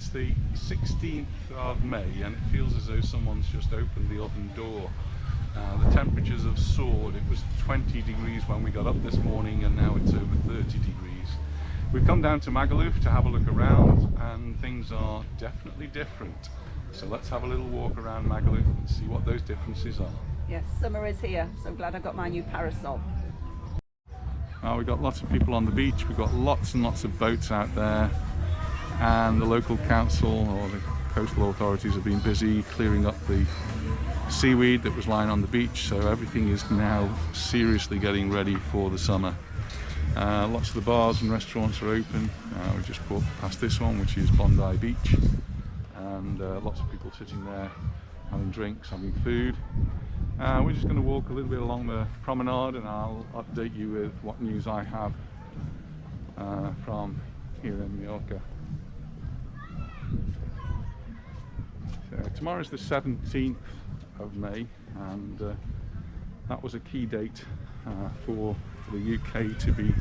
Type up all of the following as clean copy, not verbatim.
It's the 16th of May and it feels as though someone's just opened the oven door. The temperatures have soared. It was 20 degrees when we got up this morning and now it's over 30 degrees. We've come down to Magaluf to have a look around and things are definitely different. So let's have a little walk around Magaluf and see what those differences are. Yes, summer is here, so I'm glad I got my new parasol. We've got lots of people on the beach, we've got lots and lots of boats out there, and the local council or the coastal authorities have been busy clearing up the seaweed that was lying on the beach, so everything is now seriously getting ready for the summer. Lots of the bars and restaurants are open. We just walked past this one, which is Bondi Beach, and lots of people sitting there having drinks, having food. We're just going to walk a little bit along the promenade and I'll update you with what news I have from here in Mallorca. So tomorrow's the 17th of May and that was a key date for the UK to be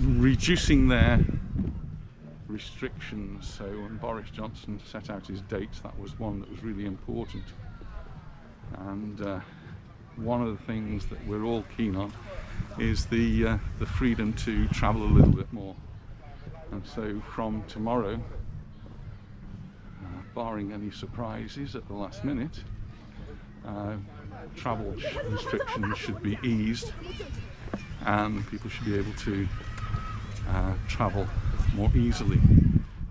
reducing their restrictions. So when Boris Johnson set out his dates, that was one that was really important. And one of the things that we're all keen on is the freedom to travel a little bit more. And so from tomorrow, barring any surprises at the last minute, travel restrictions should be eased and people should be able to travel more easily.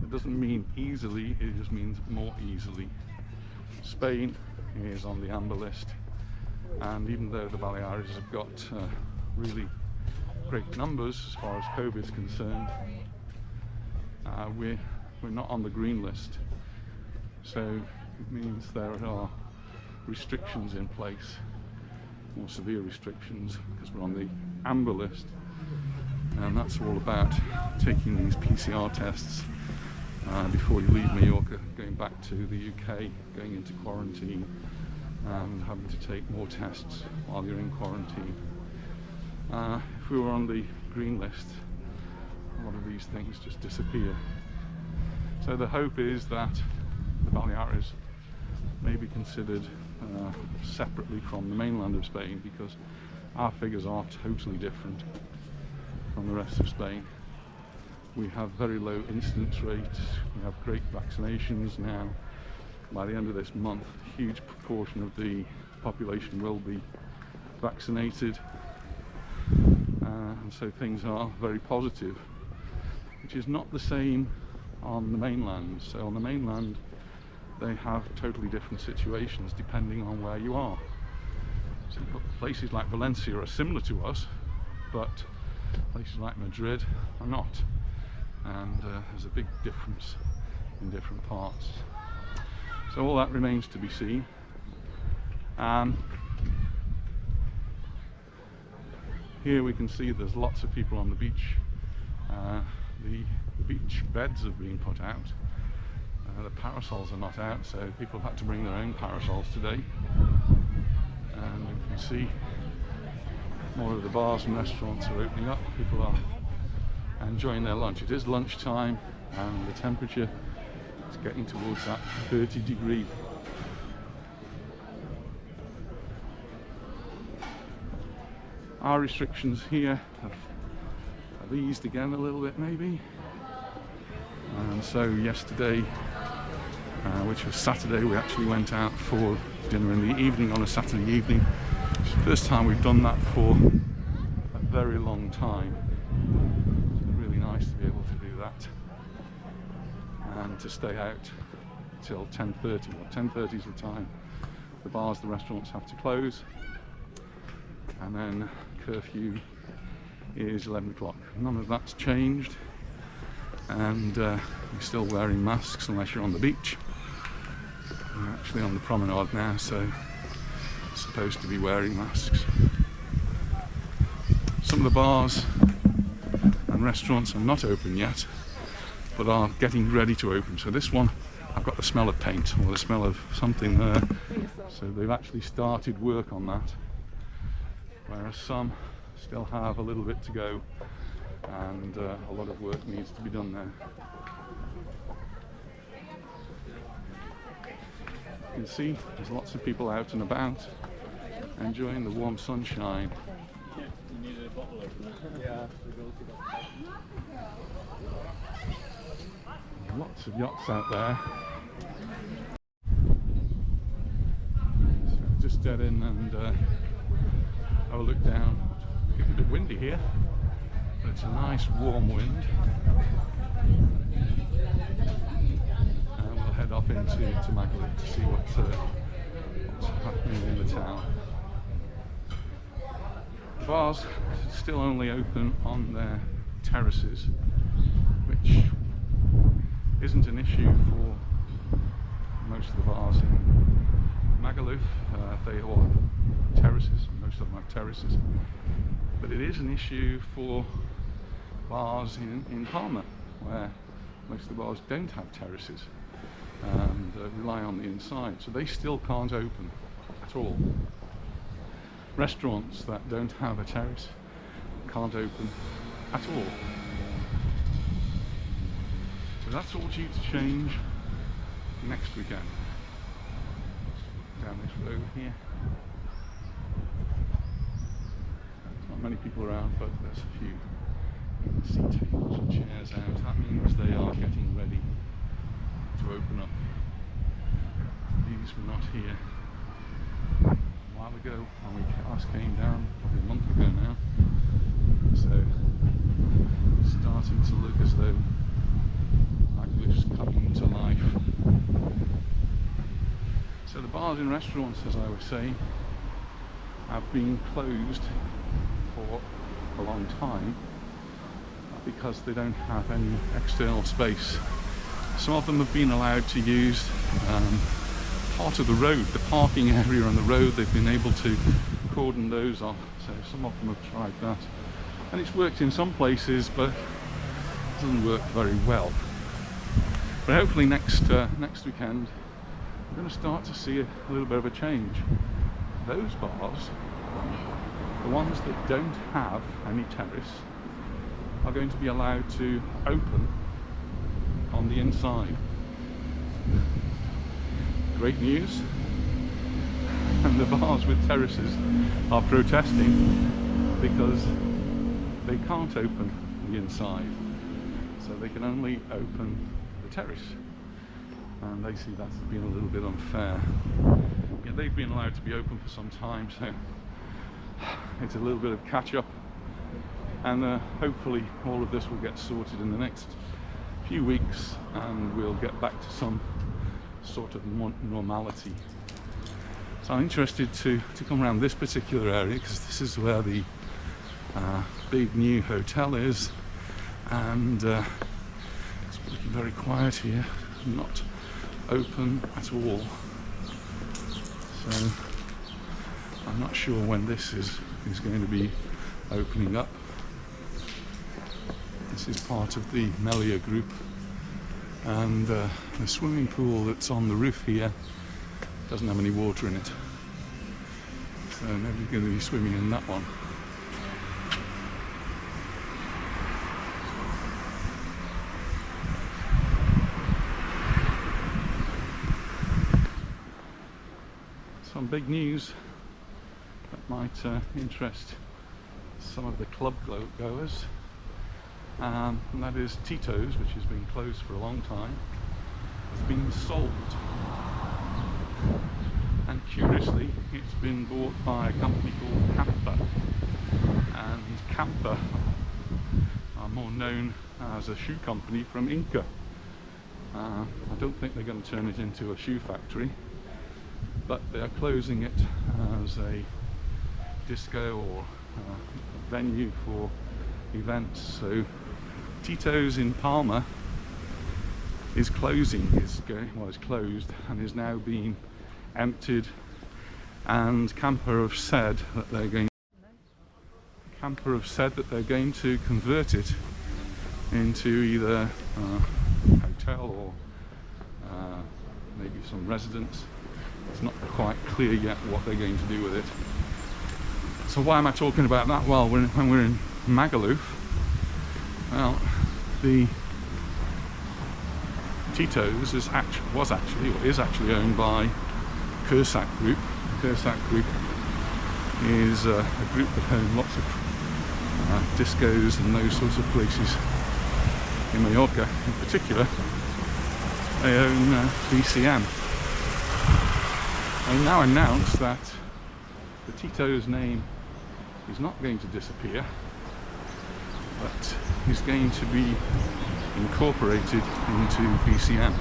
It doesn't mean easily, it just means more easily. Spain is on the amber list, and even though the Baleares have got really great numbers as far as COVID is concerned, we're not on the green list. So it means there are restrictions in place, more severe restrictions, because we're on the amber list, and that's all about taking these PCR tests before you leave Mallorca, going back to the UK, going into quarantine and having to take more tests while you're in quarantine. If we were on the green list, a lot of these things just disappear. So the hope is that the Baleares may be considered separately from the mainland of Spain, because our figures are totally different from the rest of Spain. We have very low incidence rates, we have great vaccinations now. By the end of this month, a huge proportion of the population will be vaccinated, and so things are very positive, which is not the same on the mainland. So on the mainland they have totally different situations depending on where you are. So places like Valencia are similar to us, but places like Madrid are not, and there's a big difference in different parts. So all that remains to be seen. Here we can see there's lots of people on the beach. The beach beds have been put out. The parasols are not out, so people have had to bring their own parasols today. And you can see more of the bars and restaurants are opening up. People are enjoying their lunch. It is lunchtime and the temperature is getting towards that 30-degree. Our restrictions here have eased again a little bit maybe. And so yesterday, which was Saturday, we actually went out for dinner in the evening on a Saturday evening. It's the first time we've done that for a very long time. It's really nice to be able to do that and to stay out till 10:30. Well, 10:30 is the time the bars, the restaurants have to close, and then curfew is 11 o'clock. None of that's changed, and you're still wearing masks unless you're on the beach. We're actually on the promenade now, so you're supposed to be wearing masks. Some of the bars and restaurants are not open yet, but are getting ready to open. So this one, I've got the smell of paint, or the smell of something there. So they've actually started work on that, whereas some still have a little bit to go, and a lot of work needs to be done there. can see there's lots of people out and about enjoying the warm sunshine. Lots of yachts out there. So just dead in and have a look down. It's getting a bit windy here, but it's a nice warm wind. And we'll head off into Magaluf to see what's happening in the town. The bars still only open on their terraces, which isn't an issue for most of the bars in Magaluf. They all have terraces, most of them have terraces, but it is an issue for bars in Palma, where most of the bars don't have terraces and rely on the inside, so they still can't open at all. Restaurants that don't have a terrace can't open at all. So that's all due to change next weekend. Down this road here. There's not many people around, but there's a few. You can see tables and chairs out. That means they are getting ready to open up. These were not here a while ago when we last came down, probably a month ago now. So it's starting to look as though Magaluf's coming to life. So the bars and restaurants, as I was saying, have been closed for a long time because they don't have any external space. Some of them have been allowed to use part of the road, the parking area on the road. They've been able to cordon those off, so some of them have tried that, and it's worked in some places, but it doesn't work very well. But hopefully next weekend we're going to start to see a little bit of a change. Those bars, the ones that don't have any terrace, are going to be allowed to open on the inside. Great news. And the bars with terraces are protesting because they can't open the inside, so they can only open the terrace, and they see that's been a little bit unfair. Yeah, they've been allowed to be open for some time, so it's a little bit of catch up, and hopefully all of this will get sorted in the next few weeks and we'll get back to some sort of normality. So I'm interested to come around this particular area because this is where the big new hotel is, and it's looking very quiet here, not open at all. So I'm not sure when this is going to be opening up. This is part of the Mallorca group, and the swimming pool that's on the roof here doesn't have any water in it, so nobody's going to be swimming in that one. Some big news that might interest some of the club goers, and that is Tito's, which has been closed for a long time, has been sold. And curiously, it's been bought by a company called Camper, and Camper are more known as a shoe company from Inca. I don't think they're going to turn it into a shoe factory, but they are closing it as a disco or a venue for events. So Tito's in Palma is closing, is closed and is now being emptied, and Camper have said that they're going to convert it into either a hotel or maybe some residence. It's not quite clear yet what they're going to do with it. So why am I talking about that? Well, when we're in Magaluf, well, the Tito's is actually owned by Kursak group. The Kursak group is a group that own lots of discos and those sorts of places in Mallorca. In particular, they own BCM. They now announced that the Tito's name is not going to disappear, but is going to be incorporated into BCM.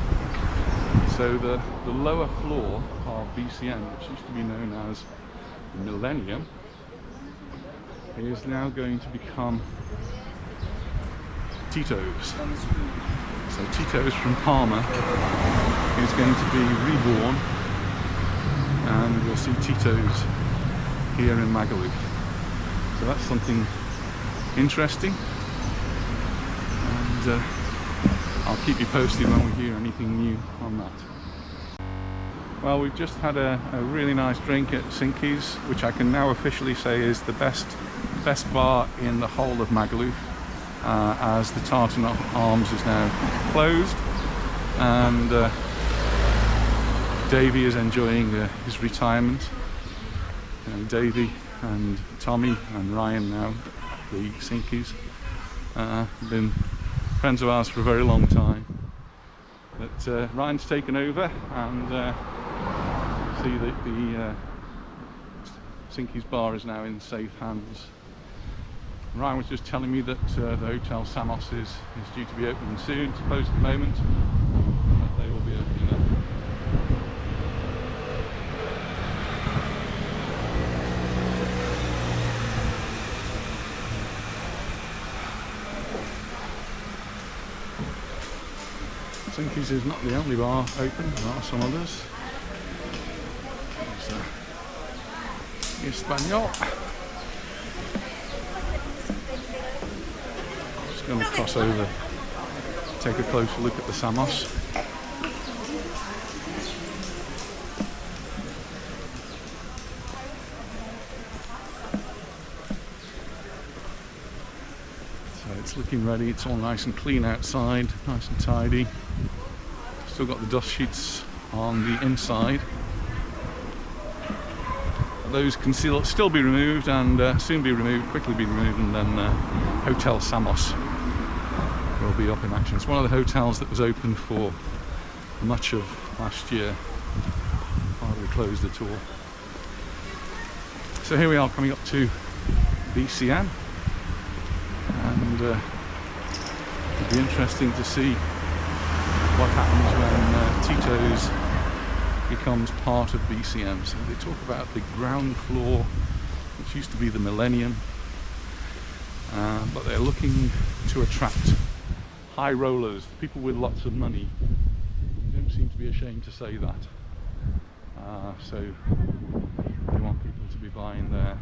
So the lower floor of BCM, which used to be known as Millennium, is now going to become Tito's. So Tito's from Palma is going to be reborn, and we'll see Tito's here in Magaluf. So that's something interesting, and I'll keep you posted when we hear anything new on that. Well, we've just had a really nice drink at Sinky's, which I can now officially say is the best bar in the whole of Magaluf, as the Tartan Arms is now closed, and Davey is enjoying his retirement. Davey and Tommy and Ryan now, the Sinkies, been friends of ours for a very long time. But Ryan's taken over, and see that the Sinky's bar is now in safe hands. Ryan was just telling me that the Hotel Samos is due to be opening soon. It's closed at the moment, but they will be opening up. Sinky's is not the only bar open, there are some others. There's Espanol. Just going to cross over, take a closer look at the Samos. So it's looking ready, it's all nice and clean outside, nice and tidy. Still got the dust sheets on the inside. Those can still be removed, and soon be removed, quickly be removed, and then Hotel Samos will be up in action. It's one of the hotels that was open for much of last year, hardly closed at all. So here we are coming up to BCM, and it'll be interesting to see what happens when Tito's becomes part of BCM. So they talk about the ground floor, which used to be the Millennium, but they're looking to attract high rollers, people with lots of money. They don't seem to be ashamed to say that. So they want people to be buying their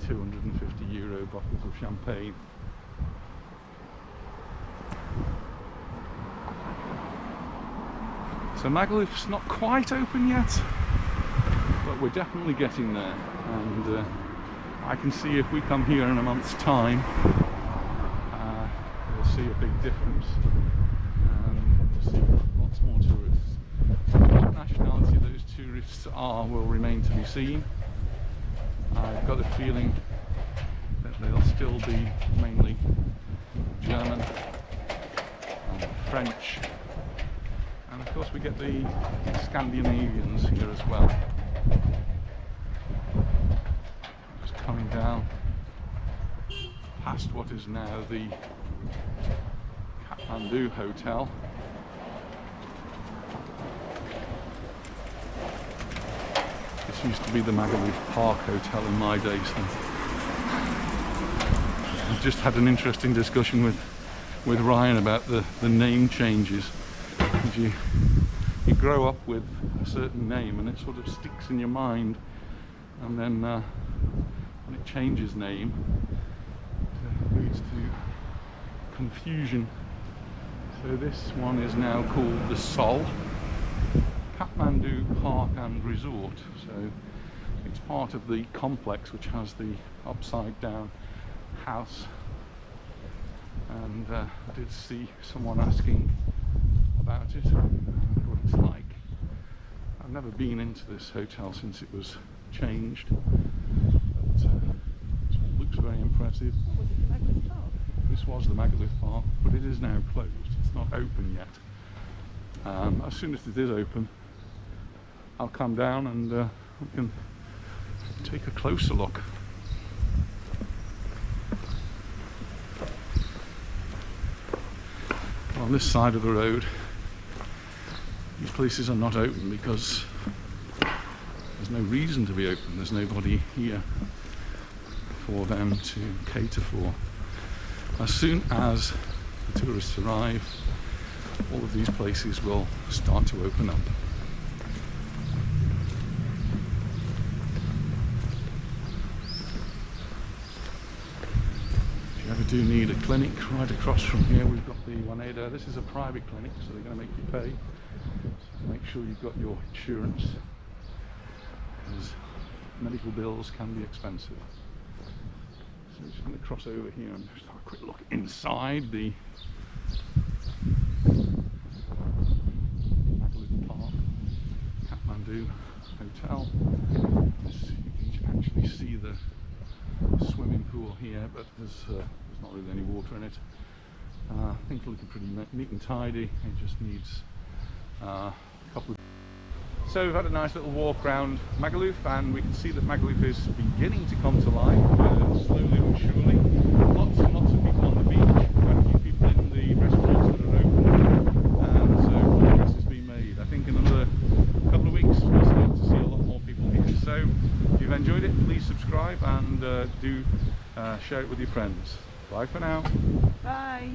€250 bottles of champagne. So Magaluf's not quite open yet, but we're definitely getting there, and I can see if we come here in a month's time, we'll see a big difference, and we'll see lots more tourists. What nationality those tourists are will remain to be seen. I've got a feeling that they'll still be mainly German and French. And of course we get the Scandinavians here as well. Just coming down past what is now the Kathmandu Hotel. This used to be the Magaluf Park Hotel in my day, so I've just had an interesting discussion with Ryan about the name changes. You grow up with a certain name and it sort of sticks in your mind, and then when it changes name, it leads to confusion. So this one is now called the Sol Kathmandu Park and Resort. So it's part of the complex which has the upside down house, and I did see someone asking about it, what it's like. I've never been into this hotel since it was changed, but this one looks very impressive. What was it, the Magaluf Park? This was the Magaluf Park, but it is now closed. It's not open yet. As soon as it is open, I'll come down and we can take a closer look. On this side of the road, these places are not open because there's no reason to be open. There's nobody here for them to cater for. As soon as the tourists arrive, all of these places will start to open up. If you ever do need a clinic, right across from here we've got the Anita. This is a private clinic, so they're going to make you pay. So make sure you've got your insurance, because medical bills can be expensive. So I'm just going to cross over here and just have a quick look inside the Magaluf Park, Kathmandu Hotel. You can actually see the swimming pool here, but there's not really any water in it. Things are looking pretty neat and tidy. It just needs a couple of... So we've had a nice little walk around Magaluf, and we can see that Magaluf is beginning to come to life, slowly but surely. Lots and lots of people on the beach, quite a few people in the restaurants that are open, so progress is being made. I think in another couple of weeks we'll start to see a lot more people here. So if you've enjoyed it, please subscribe and do share it with your friends. Bye for now. Bye.